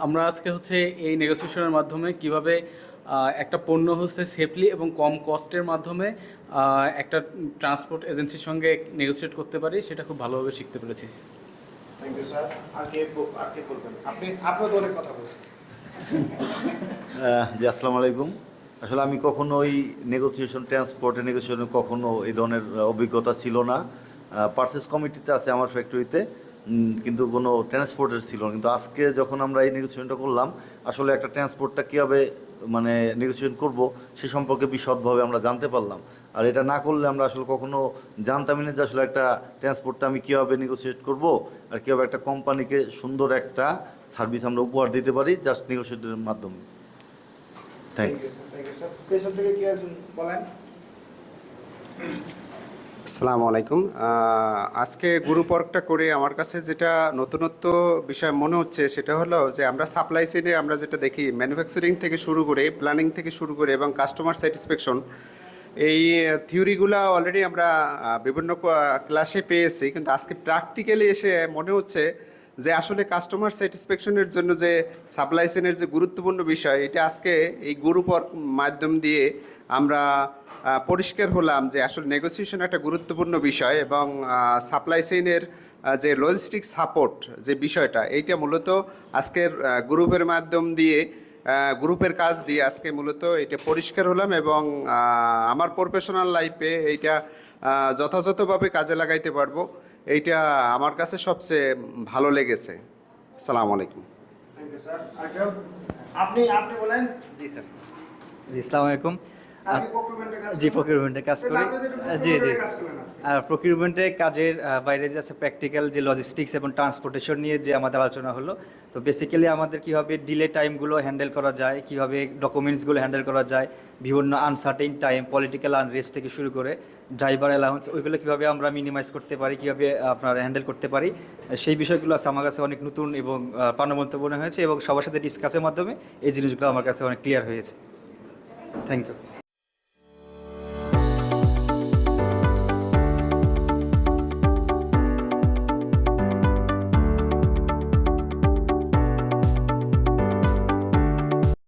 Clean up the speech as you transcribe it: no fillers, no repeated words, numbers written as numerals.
আমরা আজকে হচ্ছে এই নেগোসিয়েশনের মাধ্যমে কিভাবে একটা পণ্য হচ্ছে সেফলি এবং কম কস্টের মাধ্যমে একটা ট্রান্সপোর্ট এজেন্সির সঙ্গে নেগোসিয়েট করতে পারি সেটা খুব ভালোভাবে শিখতে পেরেছি। Thank you sir. আর কে বলবেন? আপনি তো অনেক কথা বলছেন। জি, আসসালামু আলাইকুম। আসলে আমি কখনো ওই ট্রান্সপোর্টের নেগোসিয়েশনে কখনো এই ধরনের অভিজ্ঞতা ছিল না। পারচেস কমিটিতে আছে আমার ফ্যাক্টরিতে, কিন্তু কোনো ট্রান্সপোর্টের ছিল না। কিন্তু আজকে যখন আমরা এই নেগোসিয়েশনটা করলাম, আসলে একটা ট্রান্সপোর্টটা কীভাবে মানে নেগোসিয়েশন করব সে সম্পর্কে বিশদভাবে আমরা জানতে পারলাম। আর এটা না করলে আমরা আসলে কখনো জানতামই না যে আসলে একটা ট্রান্সপোর্টটা আমি কীভাবে নেগোসিয়েট করব আর কীভাবে একটা কোম্পানিকে সুন্দর একটা সার্ভিস আমরা উপহার দিতে পারি জাস্ট নেগোসিয়েটের মাধ্যমে। থ্যাংকস। Thank you sir. পেছন থেকে কি একজন বলেন? আসসালামু আলাইকুম। আজকে গ্রুপ ওয়ার্কটা করে আমার কাছে যেটা নতুনত্ব বিষয় মনে হচ্ছে সেটা হলো যে আমরা সাপ্লাই চেইনে আমরা যেটা দেখি ম্যানুফ্যাকচারিং থেকে শুরু করে প্ল্যানিং থেকে শুরু করে এবং কাস্টমার স্যাটিসফ্যাকশন, এই থিওরিগুলো অলরেডি আমরা বিভিন্ন ক্লাসে পেয়েছি, কিন্তু আজকে প্র্যাকটিক্যালি এসে মনে হচ্ছে যে আসলে কাস্টমার স্যাটিসফ্যাকশনের জন্য যে সাপ্লাই চেইনের যে গুরুত্বপূর্ণ বিষয়, এটা আজকে এই গ্রুপ ওয়ার্ক মাধ্যম দিয়ে আমরা পরিষ্কার হলাম যে আসলে নেগোসিয়েশন একটা গুরুত্বপূর্ণ বিষয় এবং সাপ্লাই চেইনের যে লজিস্টিক সাপোর্ট যে বিষয়টা, এইটা মূলত আজকের গ্রুপের মাধ্যম দিয়ে গ্রুপের কাজ দিয়ে আজকে মূলত এটা পরিষ্কার হলাম এবং আমার প্রফেশনাল লাইফে এইটা যথাযথভাবে কাজে লাগাইতে পারবো। এইটা আমার কাছে সবচেয়ে ভালো লেগেছে। আসসালামু আলাইকুম। Thank you sir. আর কেউ? আপনি বলেন। জি স্যার। জি, আসসালামু আলাইকুম। স্যার কি প্রক্রিয়ামেন্টের কাজ? জি, প্রকিউরমেন্টের কাজ করি। জি জি। আর প্রকিউরমেন্টের কাজের বাইরে যে আছে প্র্যাকটিক্যাল যে লজিস্টিক্স এবং ট্রান্সপোর্টেশন নিয়ে যে আমাদের আলোচনা হলো, তো বেসিক্যালি আমাদের কীভাবে ডিলে টাইমগুলো হ্যান্ডেল করা যায়, কীভাবে ডকুমেন্টসগুলো হ্যান্ডেল করা যায়, বিভিন্ন আনসার্টেইন টাইম, পলিটিক্যাল আনরেস্ট থেকে শুরু করে ড্রাইভার অ্যালাউন্স, ওইগুলো কীভাবে আমরা মিনিমাইজ করতে পারি, কীভাবে আপনার হ্যান্ডেল করতে পারি, সেই বিষয়গুলো আছে আমার কাছে অনেক নতুন এবং প্রাণবন্ত মনে হয়েছে এবং সবার সাথে ডিসকাসের মাধ্যমে এই জিনিসগুলো আমার কাছে অনেক ক্লিয়ার হয়েছে। Thank you.